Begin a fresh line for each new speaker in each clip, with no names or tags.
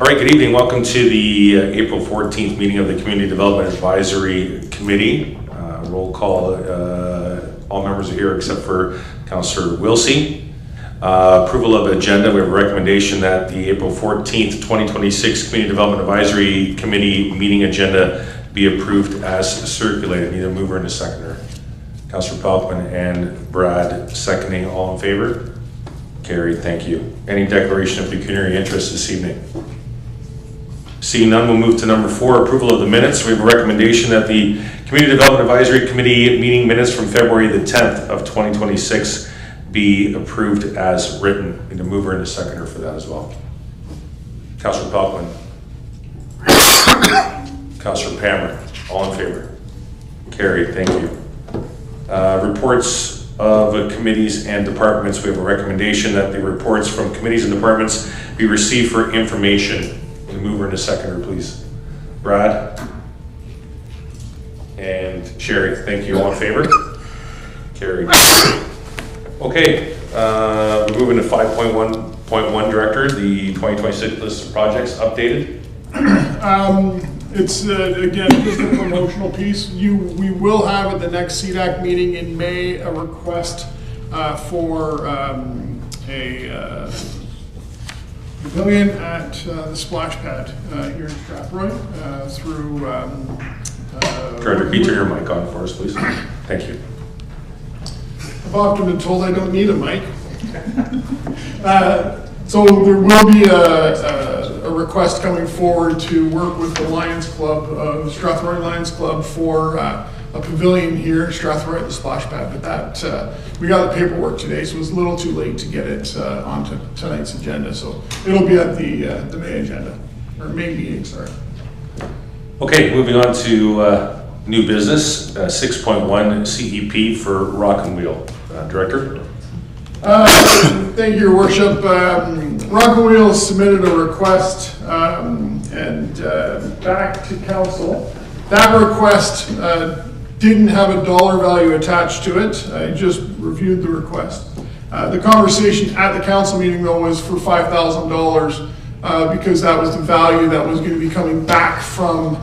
All right, good evening. Welcome to the April 14th meeting of the Community Development Advisory Committee. Roll call, all members are here except for Councillor Wilsey. Approval of agenda, we have a recommendation that the April 14th, 2026 Community Development Advisory Committee meeting agenda be approved as circulated. Need a mover and a seconder. Councillor Pelkman and Brad seconding. All in favor? Carried, thank you. Any declaration of pecuniary interest this evening? Seeing none, we'll move to number 4, approval of the minutes. We have a recommendation that the Community Development Advisory Committee meeting minutes from February the 10th of 2026 be approved as written. Need a mover and a seconder for that as well. Councillor Pelkman. Councillor Palmer. All in favor? Carried, thank you. Reports of committees and departments. We have a recommendation that the reports from committees and departments be received for information. A mover and a seconder, please. Brad and Sherry, thank you. All in favor? Carried. Okay, we're moving to 5.1.1, Director, the 2026 list of projects updated.
It's again just a promotional piece. We will have at the next CDAC meeting in May a request for a pavilion at the splash pad here in Strathroy through.
Try to repeat your mic on for us, please. Thank you.
I've often been told I don't need a mic. So there will be a request coming forward to work with the Lions Club, Strathroy Lions Club, for a pavilion here, Strathroy at the splash pad. But that we got the paperwork today, so it was a little too late to get it onto tonight's agenda. So it'll be at the May agenda, or May meeting, sorry.
Okay, moving on to new business, 6.1 CEP for Rock and Wheel. Director?
Thank you, Your Worship. Rock and Wheel submitted a request and back to council. That request didn't have a dollar value attached to it. I just reviewed the request. The conversation at the council meeting, though, was for $5,000 because that was the value that was going to be coming back from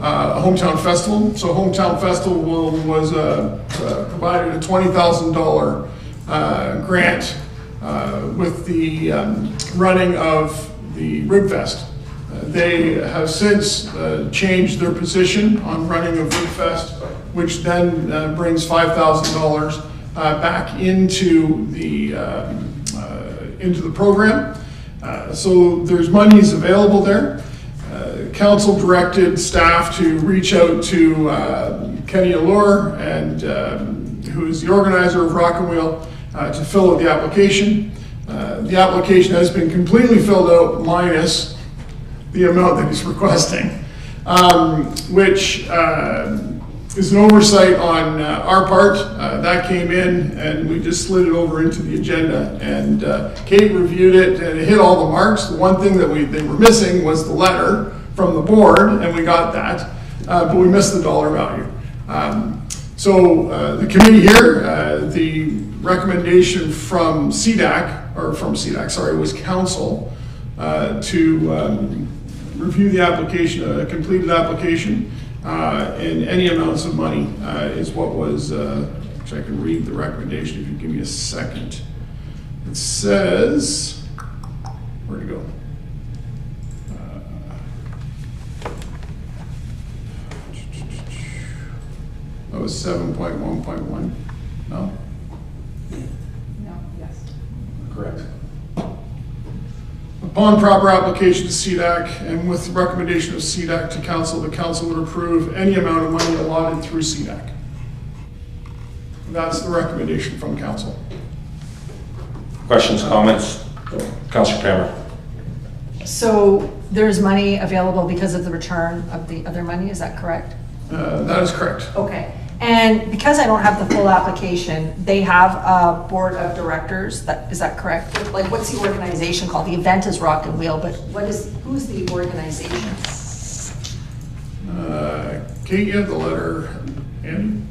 a hometown festival. So hometown festival was provided a $20,000 grant with the running of the Rib Fest. They have since changed their position on running of Rib Fest, which then brings $5,000 back into the program. So there's monies available there. Council directed staff to reach out to Kenny Allure, and who is the organizer of Rock and Wheel, to fill out the application. The application has been completely filled out minus the amount that he's requesting, which is an oversight on our part. That came in and we just slid it over into the agenda, and Kate reviewed it and it hit all the marks. The one thing that they were missing was the letter from the board, and we got that, but we missed the dollar value. So the committee here, the recommendation from CDAC, was council to review the application, a completed application, and any amounts of money is what was, actually I can read the recommendation if you give me a second. It says, where'd it go? That was 7.1.1, no?
No, yes.
Correct.
Upon proper application to CDAC and with the recommendation of CDAC to council, the council would approve any amount of money allotted through CDAC. That's the recommendation from council.
Questions, comments? Councillor Palmer.
So there's money available because of the return of the other money, is that correct?
That is correct.
Okay. And because I don't have the full application, they have a board of directors. Is that correct? Like, what's the organization called? The event is Rock and Wheel, but who's the organization?
Kate, you have the letter. Andy?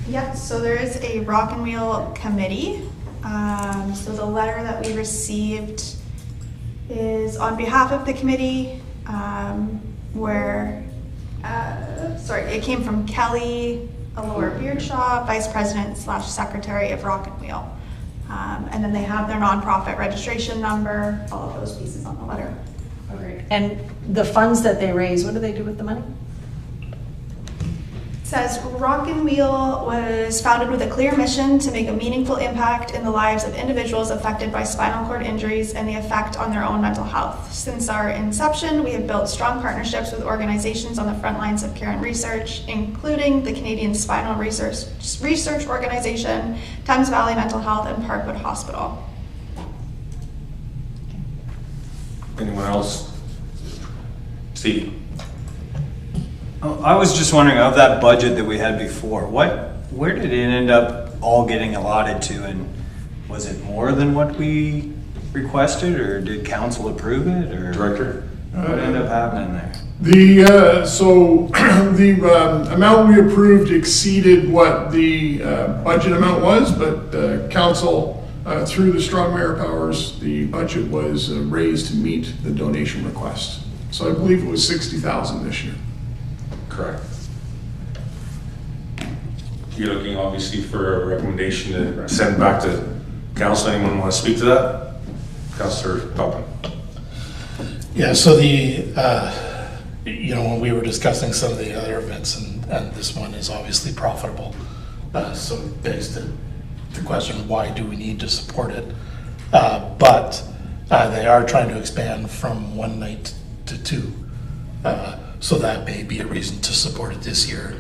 Yep, so there is a Rock and Wheel committee. So the letter that we received is on behalf of the committee, it came from Kelly Allure Beardshaw, Vice President / Secretary of Rock and Wheel. And then they have their nonprofit registration number, all of those pieces on the letter.
Okay. And the funds that they raise, what do they do with the money?
It says Rock and Wheel was founded with a clear mission to make a meaningful impact in the lives of individuals affected by spinal cord injuries and the effect on their own mental health. Since our inception, we have built strong partnerships with organizations on the front lines of care and research, including the Canadian Spinal Research Organization, Thames Valley Mental Health, and Parkwood Hospital.
Anyone else? Steve?
I was just wondering, of that budget that we had before, where did it end up all getting allotted to? And was it more than what we requested, or did council approve it, or?
Director?
What ended up happening there?
The amount we approved exceeded what the budget amount was, but council, through the strong mayor powers, the budget was raised to meet the donation request. So I believe it was 60,000 this year.
Correct. You're looking obviously for a recommendation to send back to council. Anyone want to speak to that? Councillor Poppin.
Yeah, so when we were discussing some of the other events, and this one is obviously profitable, so it begs the question, why do we need to support it? But they are trying to expand from one night to two. So that may be a reason to support it this year,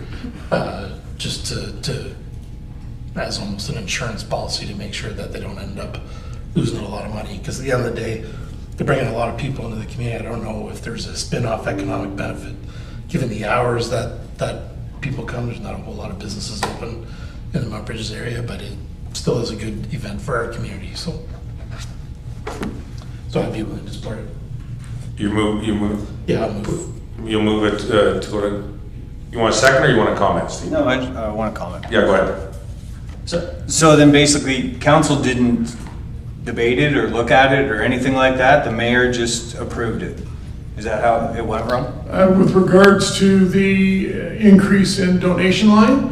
just to as almost an insurance policy to make sure that they don't end up losing a lot of money. Because at the end of the day, they're bringing a lot of people into the community. I don't know if there's a spin-off economic benefit, given the hours that people come. There's not a whole lot of businesses open in the Mount Bridges area, but it still is a good event for our community. So I'd be willing to support it.
You move?
Yeah, I'll move.
You'll move it to go to, you want a second or you want to comment, Steve?
No, I want to comment.
Yeah, go ahead.
So then basically, council didn't debate it or look at it or anything like that? The mayor just approved it? Is that how it went wrong?
With regards to the increase in donation line,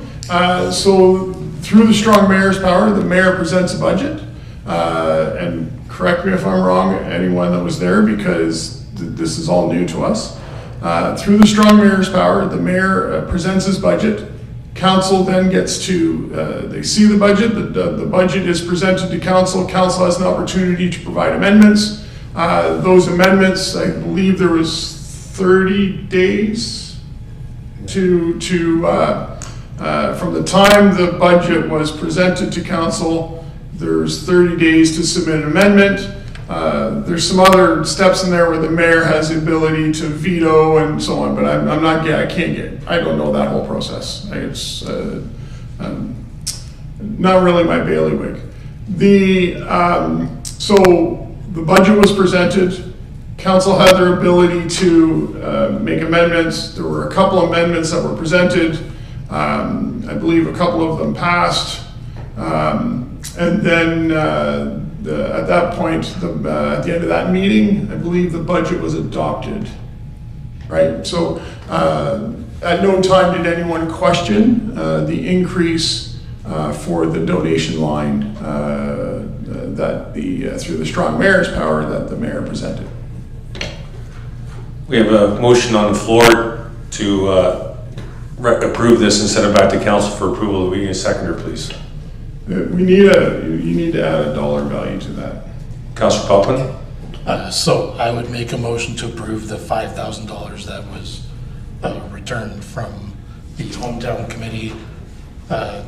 so through the strong mayor's power, the mayor presents a budget. And correct me if I'm wrong, anyone that was there, because this is all new to us. Through the strong mayor's power, the mayor presents his budget. Council then gets to, they see the budget, the budget is presented to council. Council has an opportunity to provide amendments. Those amendments, I believe there was 30 days from the time the budget was presented to council, there's 30 days to submit an amendment. There's some other steps in there where the mayor has the ability to veto and so on, but I don't know that whole process. It's not really my bailiwick. So the budget was presented. Council had their ability to make amendments. There were a couple amendments that were presented. I believe a couple of them passed. And then at that point, at the end of that meeting, I believe the budget was adopted, right? So at no time did anyone question the increase for the donation line that through the strong mayor's power that the mayor presented.
We have a motion on the floor to approve this and send it back to council for approval. We need a seconder, please.
You need to add a dollar value to that.
Councillor Poppin?
So I would make a motion to approve the $5,000 that was returned from the hometown committee to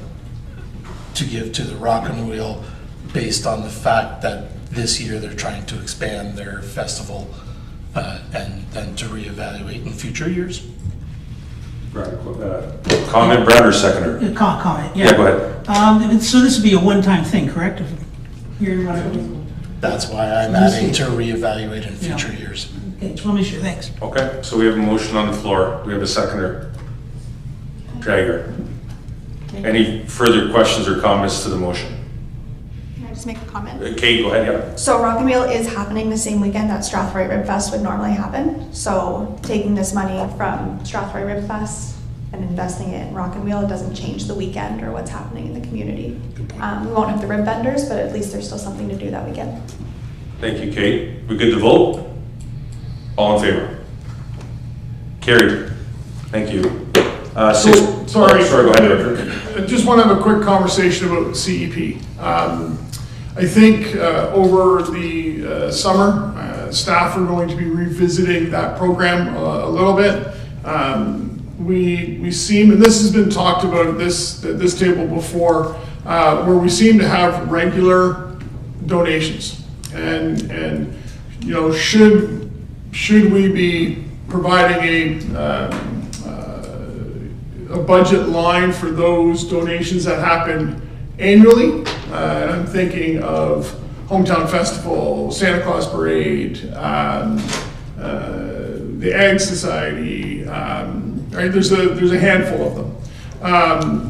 give to the Rock and Wheel, based on the fact that this year they're trying to expand their festival and then to reevaluate in future years.
Comment, Brad, or seconder?
Comment,
Yeah, go ahead.
So this would be a one-time thing, correct?
That's why I'm adding to reevaluate in future years.
Okay, just want to make sure, thanks.
Okay, so we have a motion on the floor. We have a seconder. Jagger. Any further questions or comments to the motion?
Can I just to make a comment?
Kate, go ahead, yeah.
So Rock and Wheel is happening the same weekend that Strathroy Rib Fest would normally happen. So taking this money from Strathroy Rib Fest and investing it in Rock and Wheel, it doesn't change the weekend or what's happening in the community. We won't have the rib vendors, but at least there's still something to do that weekend.
Thank you, Kate. We good to vote? All in favor? Carried. Thank you.
Sorry,
go ahead, Director.
I just want to have a quick conversation about CEP. I think over the summer, staff are going to be revisiting that program a little bit. We seem, and this has been talked about at this table before, where we seem to have regular donations, and you know, should we be providing a budget line for those donations that happen annually? And I'm thinking of Hometown Festival, Santa Claus Parade, the Ag Society, right? There's a handful of them.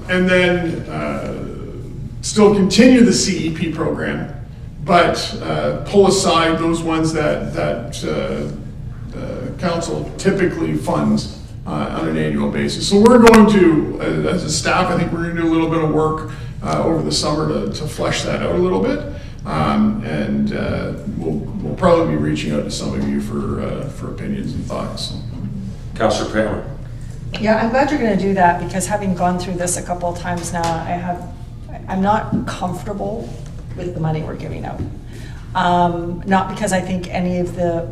And then still continue the CEP program, but pull aside those ones that council typically funds on an annual basis. So we're going to, as a staff, I think we're going to do a little bit of work over the summer to flesh that out a little bit. And we'll probably be reaching out to some of you for opinions and thoughts.
Councillor Kramer.
Yeah, I'm glad you're going to do that, because having gone through this a couple of times now, I'm not comfortable with the money we're giving out. Not because I think what any of the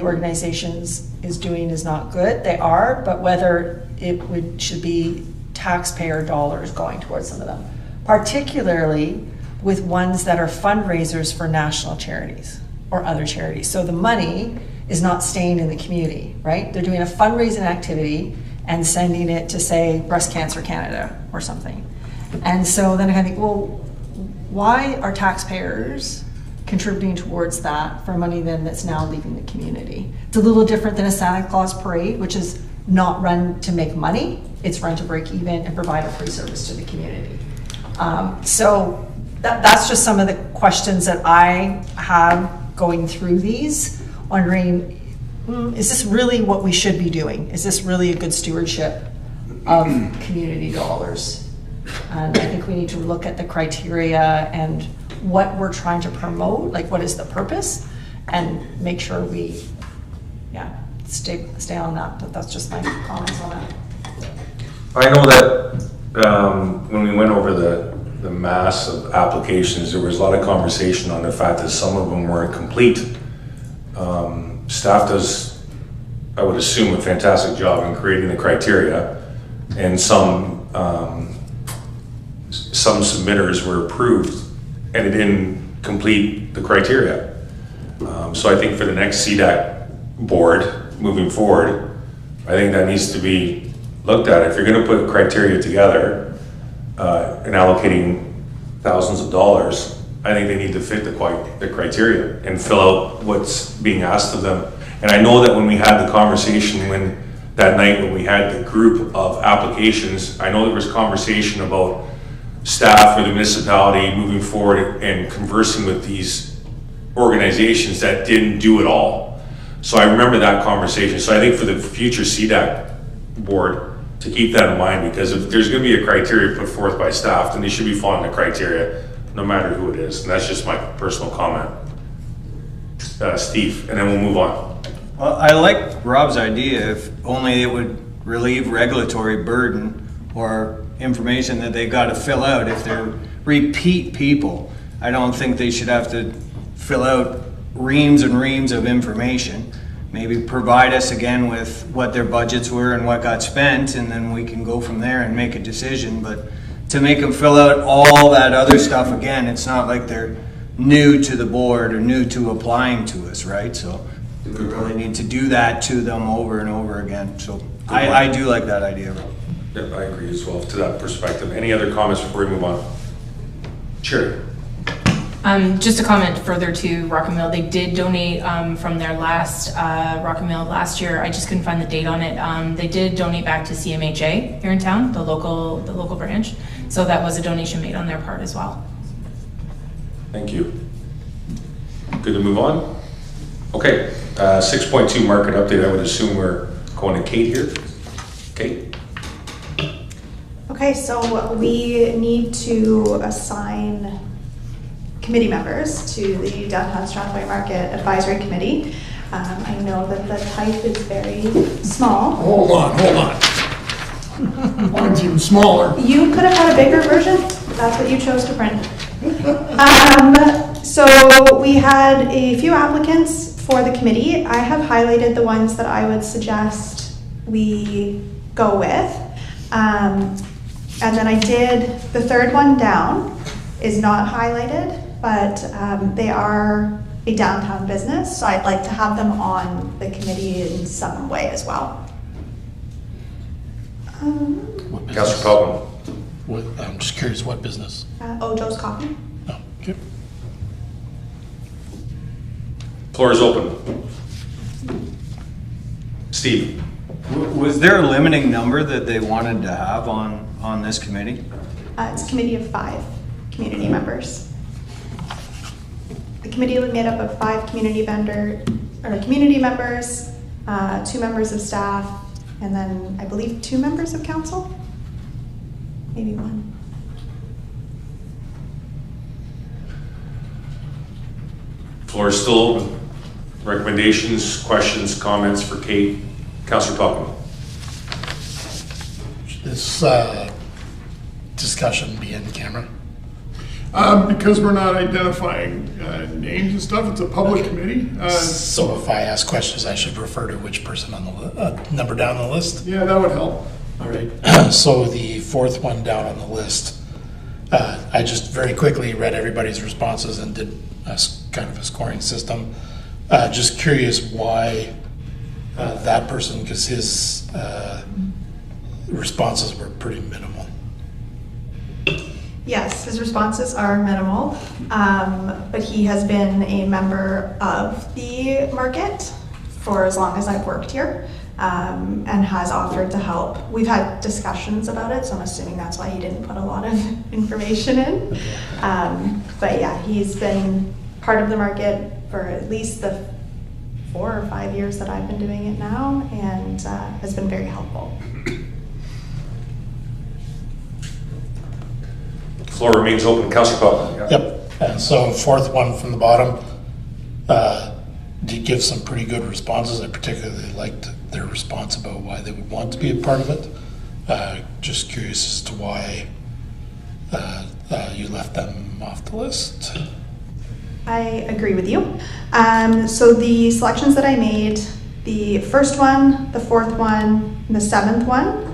organizations is doing is not good. They are, but whether it should be taxpayer dollars going towards some of them, particularly with ones that are fundraisers for national charities or other charities. So the money is not staying in the community, right? They're doing a fundraising activity and sending it to, say, Breast Cancer Canada or something. And so then I think, well, why are taxpayers contributing towards that for money then that's now leaving the community? It's a little different than a Santa Claus parade, which is not run to make money. It's run to break even and provide a free service to the community. So that's just some of the questions that I have going through these, wondering, is this really what we should be doing? Is this really a good stewardship of community dollars? And I think we need to look at the criteria and what we're trying to promote, like what is the purpose, and make sure we, stay on that. But that's just my comments on that.
I know that when we went over the mass of applications, there was a lot of conversation on the fact that some of them weren't complete. Staff does, I would assume, a fantastic job in creating the criteria, and some submitters were approved and it didn't complete the criteria. So I think for the next CDAC board moving forward, I think that needs to be looked at. If you're going to put criteria together and allocating thousands of dollars, I think they need to fit the criteria and fill out what's being asked of them. And I know that when we had the conversation that night when we had the group of applications, I know there was conversation about staff or the municipality moving forward and conversing with these organizations that didn't do it all. So I remember that conversation. So I think for the future CDAC board to keep that in mind, because if there's going to be a criteria put forth by staff, then they should be following the criteria no matter who it is. And that's just my personal comment. Steve, and then we'll move on.
Well, I like Rob's idea, if only it would relieve regulatory burden or information that they got to fill out. If they're repeat people, I don't think they should have to fill out reams and reams of information. Maybe provide us again with what their budgets were and what got spent, and then we can go from there and make a decision. But to make them fill out all that other stuff again, it's not like they're new to the board or new to applying to us, right? So we really need to do that to them over and over again. So I do like that idea, Rob.
Yep, I agree as well to that perspective. Any other comments before we move on? Sure.
Just a comment further to Rock and Mill. They did donate from their last Rock and Mill last year. I just couldn't find the date on it. They did donate back to CMHA here in town, the local branch. So that was a donation made on their part as well.
Thank you. Good to move on? Okay, 6.2 market update. I would assume we're going to Kate here. Kate?
Okay, so we need to assign committee members to the Downtown Strathroy Market Advisory Committee. I know that the type is very small.
Hold on. Mine's even smaller.
You could have had a bigger version. That's what you chose to print. So we had a few applicants for the committee. I have highlighted the ones that I would suggest we go with. And then I did, the third one down is not highlighted, but they are a downtown business, so I'd like to have them on the committee in some way as well.
What business?
Councillor Pelton.
I'm just curious, what business?
Ojo's Coffee.
Oh, okay.
Floor is open. Steve?
Was there a limiting number that they wanted to have on this committee?
It's a committee of 5 community members. The committee was made up of 5 community members, 2 members of staff, and then I believe 2 members of council, maybe 1.
Floor is still open. Recommendations, questions, comments for Kate? Councillor Pelton.
This discussion be in camera?
Because we're not identifying names and stuff, it's a public committee.
So if I ask questions, I should refer to which person on the number down the list?
Yeah, that would help.
All right. So the 4th one down on the list, I just very quickly read everybody's responses and did kind of a scoring system. Just curious why that person, because his responses were pretty minimal.
Yes, his responses are minimal, but he has been a member of the market for as long as I've worked here, and has offered to help. We've had discussions about it, so I'm assuming that's why he didn't put a lot of information in. But yeah, he's been part of the market for at least the 4 or 5 years that I've been doing it now, and has been very helpful.
Floor remains open. Councillor Pelton. Yeah.
Yep. And so 4th one from the bottom did give some pretty good responses. I particularly liked their response about why they would want to be a part of it. Just curious as to why you left them off the list.
I agree with you. So the selections that I made, the 1st one, the 4th one, and the 7th one,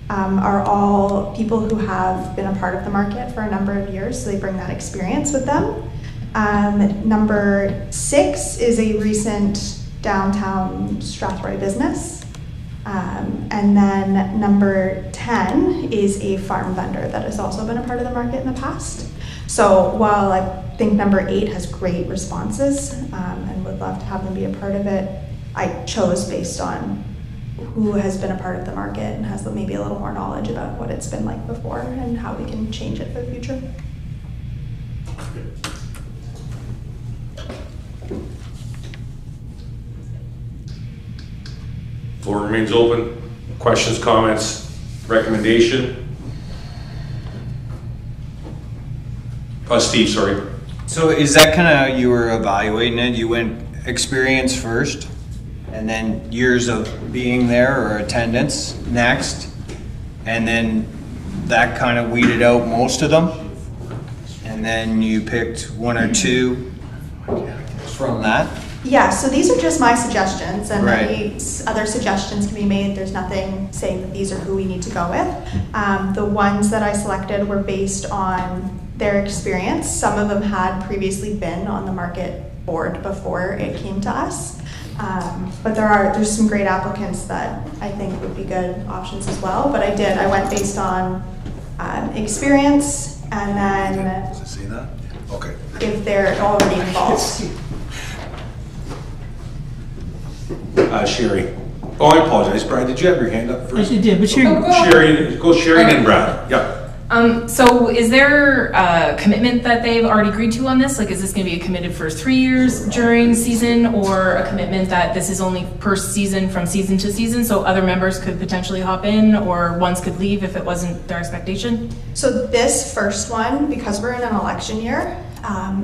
are all people who have been a part of the market for a number of years, so they bring that experience with them. Number 6 is a recent downtown Strathroy business. And then number 10 is a farm vendor that has also been a part of the market in the past. So while I think number 8 has great responses and would love to have them be a part of it, I chose based on who has been a part of the market and has maybe a little more knowledge about what it's been like before and how we can change it for the future.
Floor remains open. Questions, comments, recommendation? Steve, sorry.
So is that kind of, you were evaluating it, you went experience first, and then years of being there or attendance next, and then that kind of weeded out most of them, and then you picked 1 or 2 from that?
Yeah, so these are just my suggestions, and
Right.
any other suggestions can be made. There's nothing saying that these are who we need to go with. The ones that I selected were based on their experience. Some of them had previously been on the market board before it came to us. But there's some great applicants that I think would be good options as well. But I went based on experience, and then
Does it say that? Okay.
if they're already involved.
Sherry. Oh, I apologize, Brad. Did you have your hand up first?
Yes, you did, but you're,
Sherry, go Sherry and then Brad. Yeah.
So is there a commitment that they've already agreed to on this? Like, is this gonna be committed for 3 years during season, or a commitment that this is only per season from season to season, so other members could potentially hop in, or ones could leave if it wasn't their expectation?
So this first one, because we're in an election year,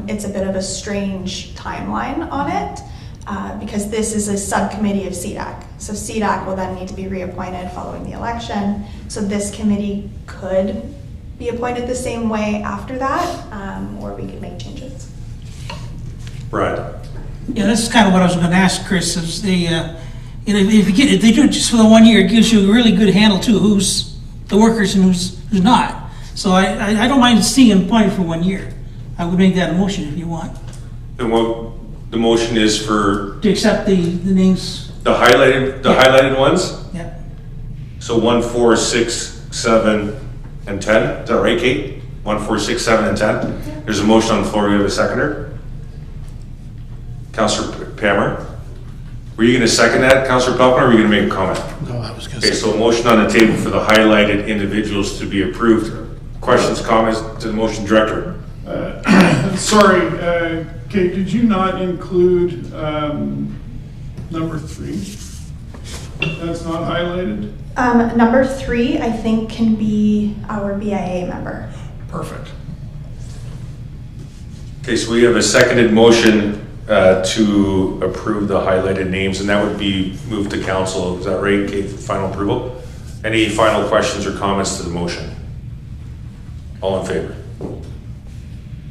it's a bit of a strange timeline on it, because this is a subcommittee of CDAC. So CDAC will then need to be reappointed following the election. So this committee could be appointed the same way after that, or we could make changes.
Brad?
Yeah, that's kind of what I was going to ask, Chris, is if they do it just for the 1 year, it gives you a really good handle too, who's the workers and who's not. So I don't mind seeing them appointed for 1 year. I would make that a motion if you want.
And what the motion is for
To accept the names,
the highlighted ones?
yeah.
So 1, 4, 6, 7, and 10, is that right, Kate? 1, 4, 6, 7, and 10? There's a motion on the floor, we have a seconder? Councillor Pammer? Were you gonna second that, Councillor Pelkman, or were you gonna make a comment?
No, I was gonna
Okay,
say,
so a motion on the table for the highlighted individuals to be approved. Questions, comments to the motion director?
Sorry, Kate, did you not include number 3? That's not highlighted?
Number 3, I think, can be our BIA member.
Perfect.
Okay, so we have a seconded motion to approve the highlighted names, and that would be moved to council. Is that right, Kate, for final approval? Any final questions or comments to the motion? All in favor?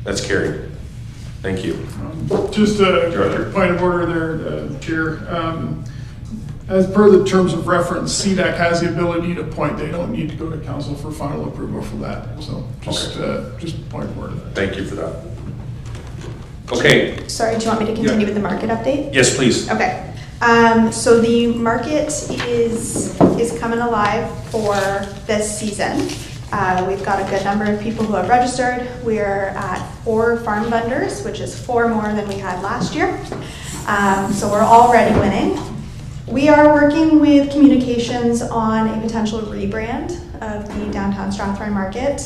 That's carried. Thank you.
Just a point of order there, Chair. As per the terms of reference, CDAC has the ability to appoint. They don't need to go to council for final approval for that. So just a point of order there.
Thank you for that. Okay,
Sorry, do you want me to continue with the market update?
yes, please.
Okay, so the market is coming alive for this season. We've got a good number of people who have registered. We're at 4 farm vendors, which is 4 more than we had last year. So we're already winning. We are working with communications on a potential rebrand of the downtown Strathroy market.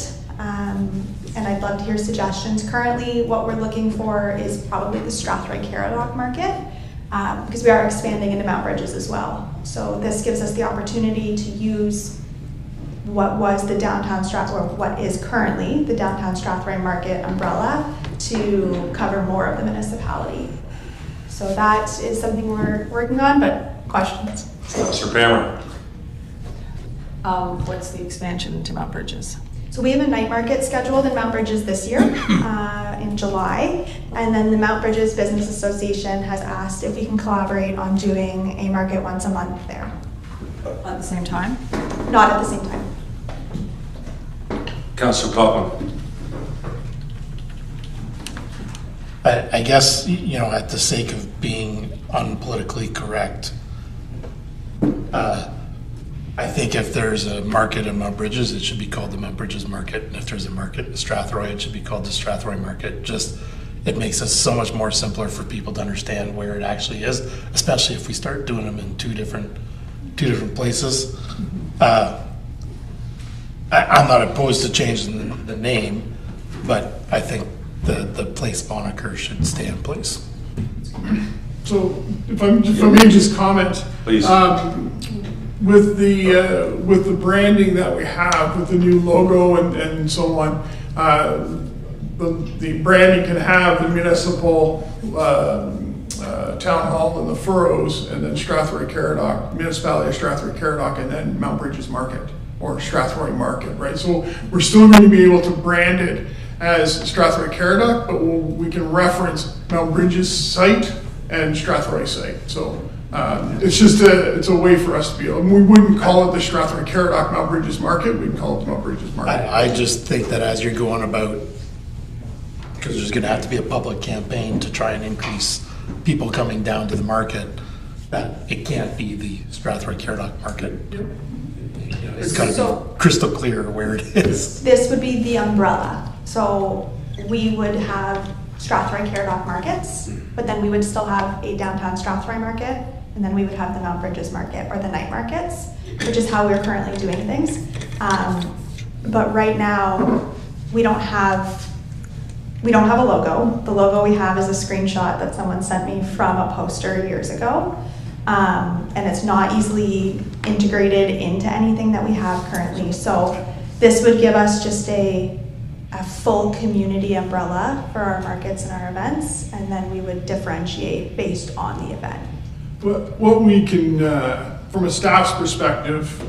And I'd love to hear suggestions. Currently, what we're looking for is probably the Strathroy-Caradoc market, because we are expanding into Mount Bridges as well. So this gives us the opportunity to use what was the downtown Strathroy, what is currently the downtown Strathroy market umbrella to cover more of the municipality. So that is something we're working on, but questions?
Councillor Pammer.
What's the expansion into Mount Bridges?
So we have a night market scheduled in Mount Bridges this year in July, and then the Mount Bridges Business Association has asked if we can collaborate on doing a market once a month there.
At the same time?
Not at the same time.
Councillor Pelkman.
I guess, at the sake of being unpolitically correct, I think if there's a market in Mount Bridges, it should be called the Mount Bridges Market. And if there's a market in Strathroy, it should be called the Strathroy Market. It makes it so much more simpler for people to understand where it actually is, especially if we start doing them in two different places. I'm not opposed to changing the name, but I think the place moniker should stay in place.
So if I may just comment.
Please.
With the branding that we have, with the new logo and so on, the branding can have the municipal town hall in the Furrows, and then Strathroy-Caradoc, municipality of Strathroy-Caradoc, and then Mount Bridges Market or Strathroy Market, right? So we're still going to be able to brand it as Strathroy-Caradoc, but we can reference Mount Bridges site and Strathroy site. So it's just it's a way for us to be able, we wouldn't call it the Strathroy-Caradoc Mount Bridges Market, we'd call it the Mount Bridges Market.
I just think that as you're going about, because there's going to have to be a public campaign to try and increase people coming down to the market, that it can't be the Strathroy-Caradoc Market. It's got to be crystal clear where it is.
This would be the umbrella. So we would have Strathroy-Caradoc markets, but then we would still have a downtown Strathroy market, and then we would have the Mount Bridges market or the night markets, which is how we're currently doing things. but right now, we don't have a logo. The logo we have is a screenshot that someone sent me from a poster years ago. And it's not easily integrated into anything that we have currently. So this would give us just a full community umbrella for our markets and our events, and then we would differentiate based on the event.
What we can, from a staff's perspective,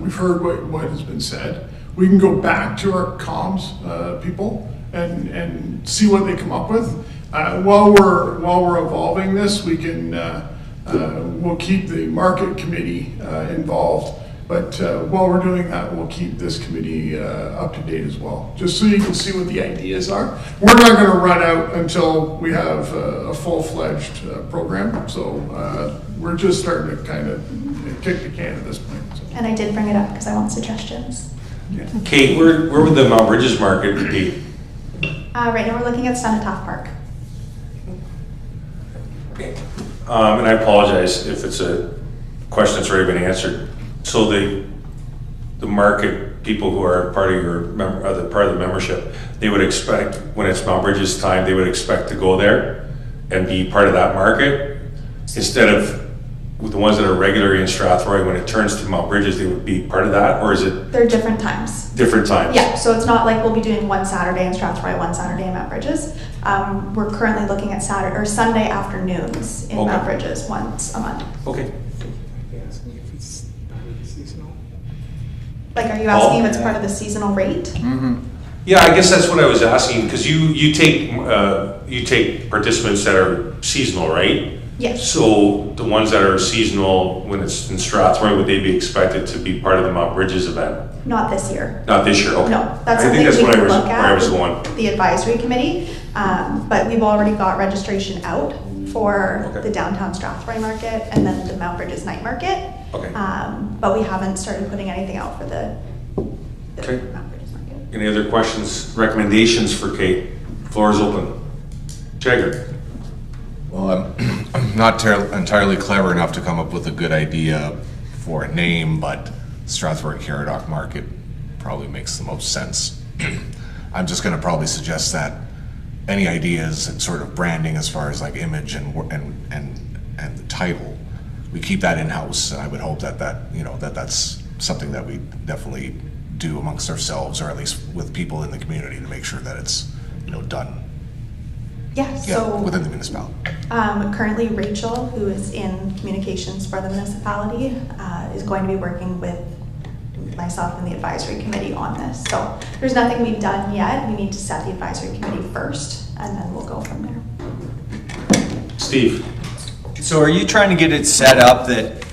we've heard what has been said. We can go back to our comms people and see what they come up with. While we're evolving this, we can we'll keep the market committee involved. But while we're doing that, we'll keep this committee up to date as well, just so you can see what the ideas are. We're not going to run out until we have a full-fledged program. So we're just starting to kind of kick the can at this point. So.
And I did bring it up because I want suggestions.
Yeah.
Kate, where would the Mount Bridges market be?
Right now we're looking at Cenotaph Park.
And I apologize if it's a question that's already been answered. So the market people who are part of your part of the membership, they would expect when it's Mount Bridges time, they would expect to go there and be part of that market instead of with the ones that are regularly in Strathroy. When it turns to Mount Bridges, they would be part of that, or is it?
They're different times.
Different times.
Yeah, so it's not like we'll be doing one Saturday in Strathroy, one Saturday in Mount Bridges. We're currently looking at Sunday afternoons in Mount Bridges once a month.
Okay.
Like, are you asking if it's part of the seasonal rate?
Mm-hmm.
Yeah, I guess that's what I was asking, because you take participants that are seasonal, right?
Yes.
So the ones that are seasonal, when it's in Strathroy, would they be expected to be part of the Mount Bridges event?
Not this year.
Not this year, okay.
No, that's
I
something
think that's
we
what
can
I was,
look
where I was
at
going.
with the advisory committee. But we've already got registration out for
Okay.
the downtown Strathroy market and then the Mount Bridges night market.
Okay.
But we haven't started putting anything out for the
Okay.
Mount Bridges market.
Any other questions, recommendations for Kate? Floor is open. Jagger.
Well, I'm not entirely clever enough to come up with a good idea for a name, but Strathroy-Caradoc Market probably makes the most sense. I'm just going to probably suggest that any ideas and sort of branding as far as like image and the title, we keep that in-house, and I would hope that that's something that we definitely do amongst ourselves, or at least with people in the community, to make sure that it's done.
Yeah, so
within the municipality.
currently Rachel, who is in communications for the municipality, is going to be working with myself and the advisory committee on this. So there's nothing we've done yet. We need to set the advisory committee first, and then we'll go from there.
Steve.
So are you trying to get it set up that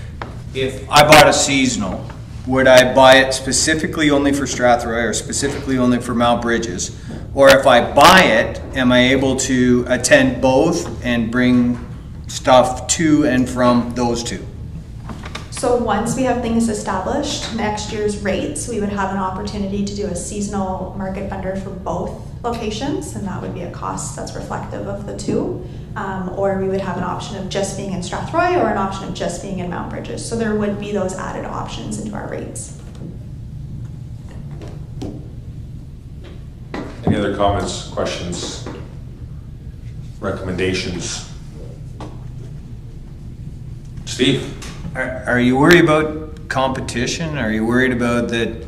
if I bought a seasonal, would I buy it specifically only for Strathroy or specifically only for Mount Bridges? Or if I buy it, am I able to attend both and bring stuff to and from those two?
So once we have things established, next year's rates, we would have an opportunity to do a seasonal market vendor for both locations, and that would be a cost that's reflective of the two. Or we would have an option of just being in Strathroy or an option of just being in Mount Bridges. So there would be those added options into our rates.
Any other comments, questions, recommendations? Steve?
Are you worried about competition? Are you worried about that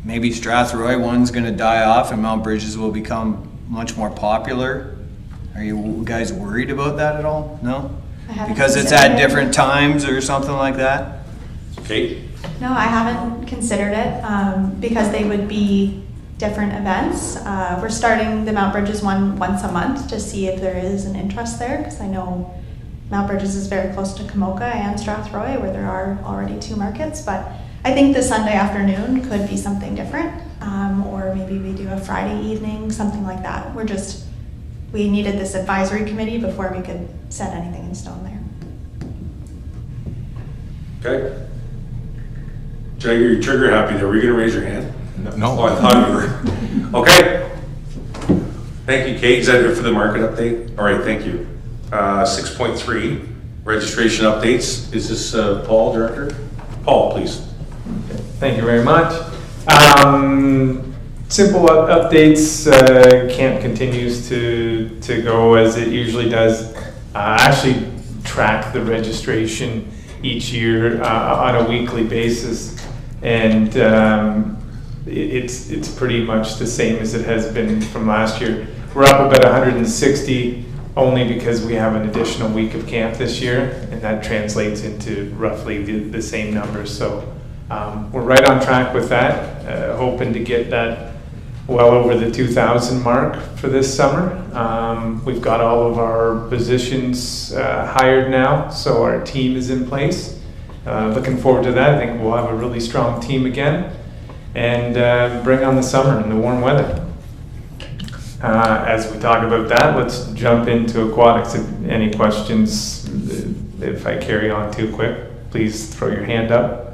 maybe Strathroy one's going to die off and Mount Bridges will become much more popular? Are you guys worried about that at all? No? Because it's at different times or something like that?
Kate?
No, I haven't considered it because they would be different events. We're starting the Mount Bridges one once a month to see if there is an interest there, because I know Mount Bridges is very close to Kamoka and Strathroy, where there are already two markets. But I think the Sunday afternoon could be something different, or maybe we do a Friday evening, something like that. We needed this advisory committee before we could set anything in stone there.
Okay. Jagger, you're trigger happy there. Were you going to raise your hand?
No.
Oh, I thought you were. Okay. Thank you, Kate. Is that it for the market update? All right, thank you. 6.3, registration updates. Is this Paul, Director? Paul, please.
Thank you very much. Simple updates. Camp continues to go as it usually does. I actually track the registration each year on a weekly basis, and it's pretty much the same as it has been from last year. We're up about 160 only because we have an additional week of camp this year, and that translates into roughly the same numbers. So we're right on track with that, hoping to get that well over the 2,000 mark for this summer. We've got all of our positions hired now, so our team is in place. Looking forward to that. I think we'll have a really strong team again, and bring on the summer and the warm weather. As we talk about that, let's jump into aquatics. If any questions, if I carry on too quick, please throw your hand up.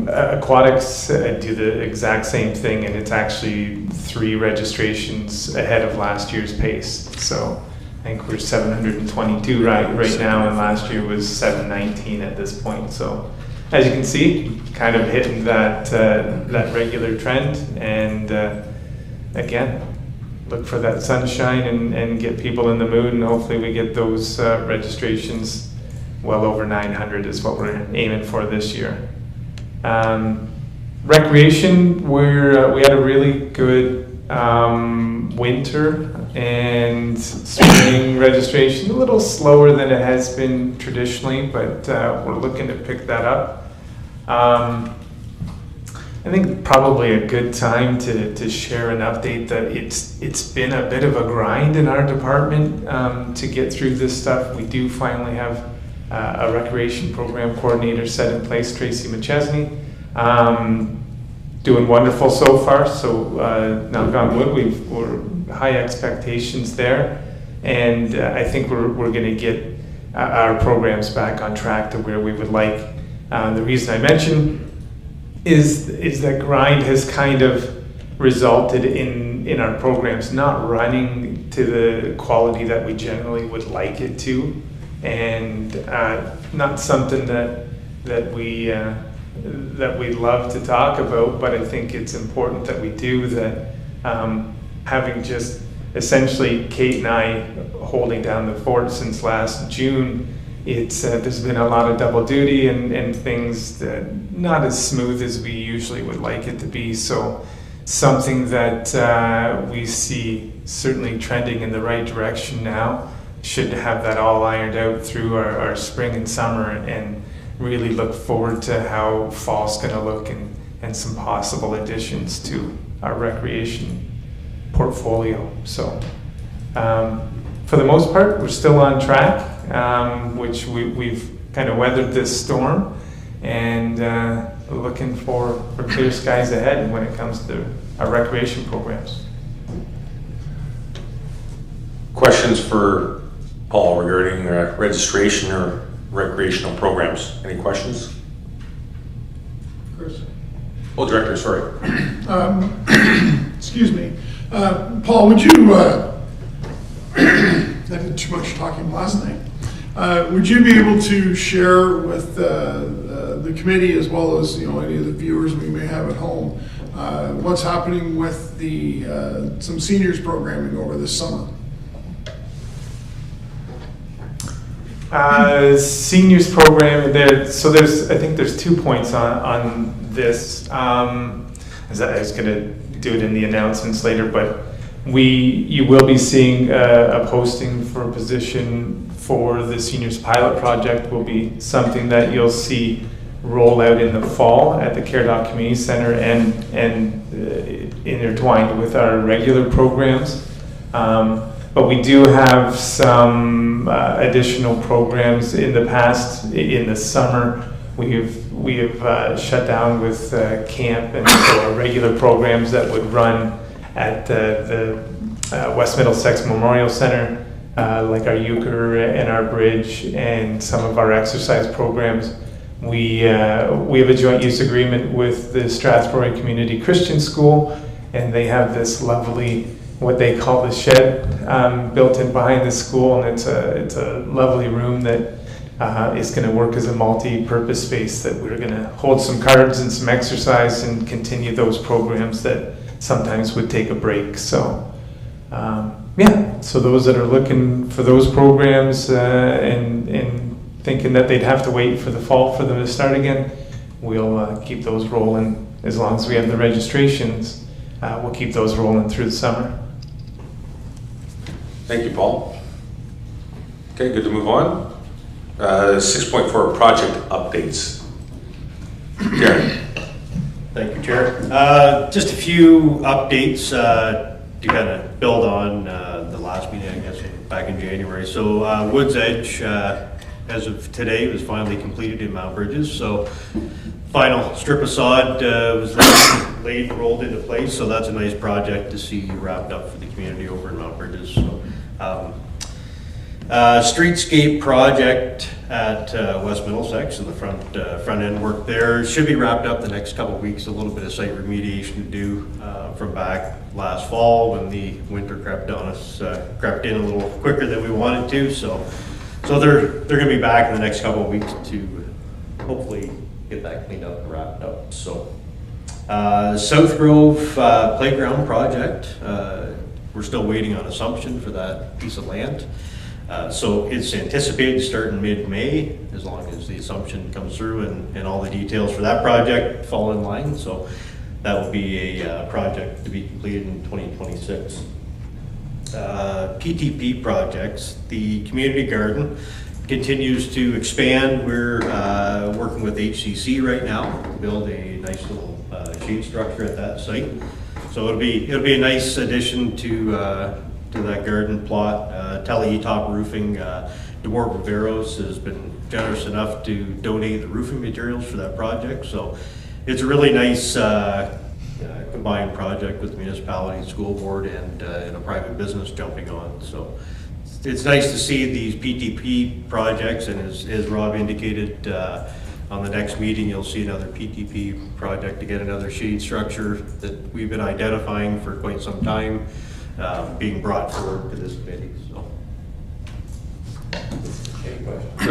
Aquatics do the exact same thing, and it's actually 3 registrations ahead of last year's pace. So I think we're 722 right now, and last year was 719 at this point. So as you can see, kind of hitting that regular trend, and again, look for that sunshine and get people in the mood, and hopefully we get those registrations well over 900 is what we're aiming for this year. Recreation, we had a really good winter and spring registration, a little slower than it has been traditionally, but we're looking to pick that up. I think probably a good time to share an update that it's been a bit of a grind in our department to get through this stuff. We do finally have a recreation program coordinator set in place, Tracy McChesney, doing wonderful so far. So knock on wood, we're high expectations there, and I think we're going to get our programs back on track to where we would like. The reason I mention is that grind has kind of resulted in our programs not running to the quality that we generally would like it to, and not something that we love to talk about, but I think it's important that we do that. Having just essentially Kate and I holding down the fort since last June, there's been a lot of double duty and things that not as smooth as we usually would like it to be. So something that we see certainly trending in the right direction now. Should have that all ironed out through our spring and summer, and really look forward to how fall's going to look, and some possible additions to our recreation portfolio. So for the most part, we're still on track, which we've kind of weathered this storm, and looking for clear skies ahead when it comes to our recreation programs.
Questions for Paul regarding registration or recreational programs? Any questions?
Chris?
Oh, Director, sorry.
Excuse me. Paul, would you, I did too much talking last night. Would you be able to share with the committee, as well as any of the viewers we may have at home, what's happening with the some seniors programming over this summer?
Seniors program there. So I think there's 2 points on this. As I was going to do it in the announcements later, but you will be seeing a posting for a position for the seniors pilot project. Will be something that you'll see roll out in the fall at the Caradoc Community Center, and intertwined with our regular programs. But we do have some additional programs in the past. In the summer, we have shut down with camp, and so our regular programs that would run at the West Middlesex Memorial Center, like our euchre and our bridge, and some of our exercise programs. We have a joint use agreement with the Strathroy Community Christian School, and they have this lovely, what they call the shed, built in behind the school, and it's a lovely room that is going to work as a multi-purpose space that we're going to hold some cards and some exercise and continue those programs that sometimes would take a break. So yeah, so those that are looking for those programs and thinking that they'd have to wait for the fall for them to start again, we'll keep those rolling as long as we have the registrations. We'll keep those rolling through the summer.
Thank you, Paul. Okay, good to move on. 6.4 project updates. Darren.
Thank you, Chair. Just a few updates to kind of build on the last meeting, I guess, back in January. So Woods Edge, as of today, was finally completed in Mount Bridges. So final strip of sod was laid and rolled into place. So that's a nice project to see wrapped up for the community over in Mount Bridges. So, streetscape project at West Middlesex and the front end work there should be wrapped up the next couple of weeks. A little bit of site remediation to do from back last fall when the winter crept on us, crept in a little quicker than we wanted to. So they're going to be back in the next couple of weeks to hopefully get that cleaned up and wrapped up. So South Grove playground project, we're still waiting on assumption for that piece of land. So it's anticipated to start in mid-May, as long as the assumption comes through and all the details for that project fall in line. So that will be a project to be completed in 2026. PTP projects, the community garden continues to expand. We're working with HCC right now to build a nice little shade structure at that site. So it'll be a nice addition to that garden plot. Tele-Top Roofing, DeMort Riveros has been generous enough to donate the roofing materials for that project. So it's a really nice combined project with the municipality, school board, and a private business jumping on. So it's nice to see these PTP projects, and as Rob indicated, on the next meeting, you'll see another PTP project to get another shade structure that we've been identifying for quite some time, being brought forward to this committee. So, any questions?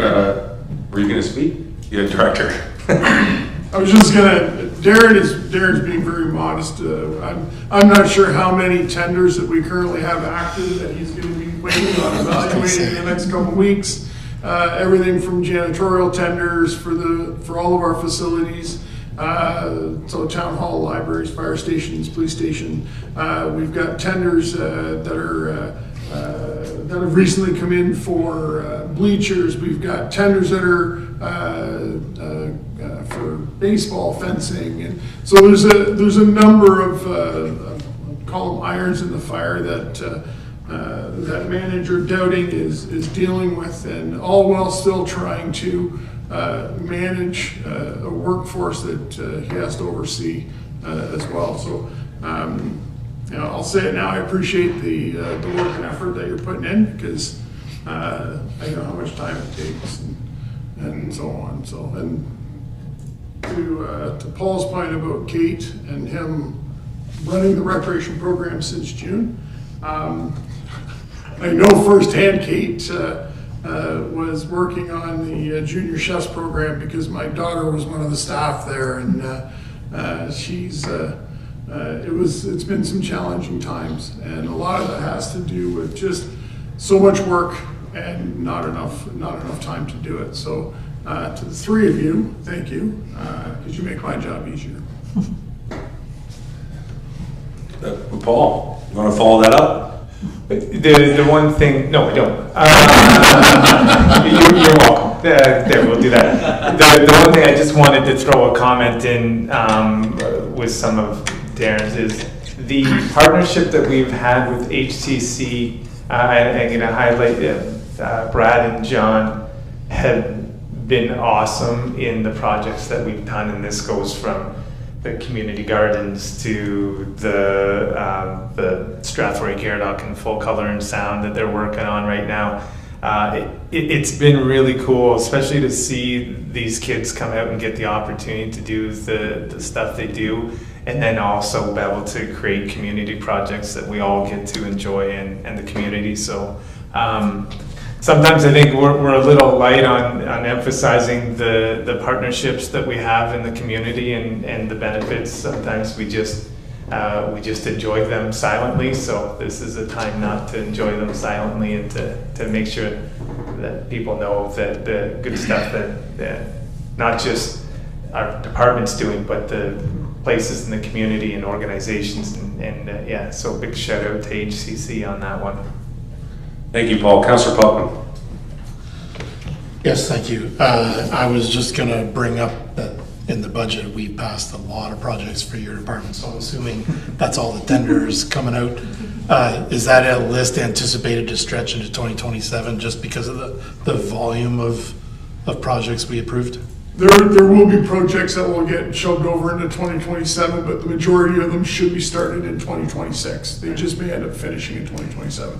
Were you going to speak? Yeah, Director.
I was just gonna, Darren's being very modest. I'm not sure how many tenders that we currently have active that he's gonna be waiting on evaluating in the next couple of weeks. Everything from janitorial tenders for all of our facilities. So town hall, libraries, fire stations, police station. We've got tenders that have recently come in for bleachers. We've got tenders that are for baseball fencing, and so there's a number of call them irons in the fire that that manager Dowding is dealing with, and all while still trying to manage a workforce that he has to oversee as well. So you know, I'll say it now, I appreciate the work and effort that you're putting in, because I know how much time it takes and so on. So, and to Paul's point about Kate and him running the recreation program since June, I know firsthand Kate was working on the junior chefs program because my daughter was one of the staff there, and it's been some challenging times, and a lot of that has to do with just so much work and not enough time to do it. So to the three of you, thank you, because you make my job easier.
Paul, you want to follow that up?
The one thing, no, I don't. You're welcome. There, we'll do that. The one thing I just wanted to throw a comment in with some of Darren's is the partnership that we've had with HCC. I'm going to highlight Brad and John have been awesome in the projects that we've done, and this goes from the community gardens to the Strathroy-Caradoc and full color and sound that they're working on right now. It's been really cool, especially to see these kids come out and get the opportunity to do the stuff they do, and then also be able to create community projects that we all get to enjoy and the community. So sometimes I think we're a little light on emphasizing the partnerships that we have in the community and the benefits. Sometimes we just enjoy them silently. So this is a time not to enjoy them silently and to make sure that people know that the good stuff that not just our department's doing, but the places in the community and organizations and yeah, so big shout out to HCC on that one.
Thank you, Paul. Councillor Putman.
Yes, thank you. I was just gonna bring up that in the budget, we passed a lot of projects for your department, so I'm assuming that's all the tenders coming out. Is that a list anticipated to stretch into 2027 just because of the volume of projects we approved?
There will be projects that will get shoved over into 2027, but the majority of them should be started in 2026. They just may end up finishing in 2027.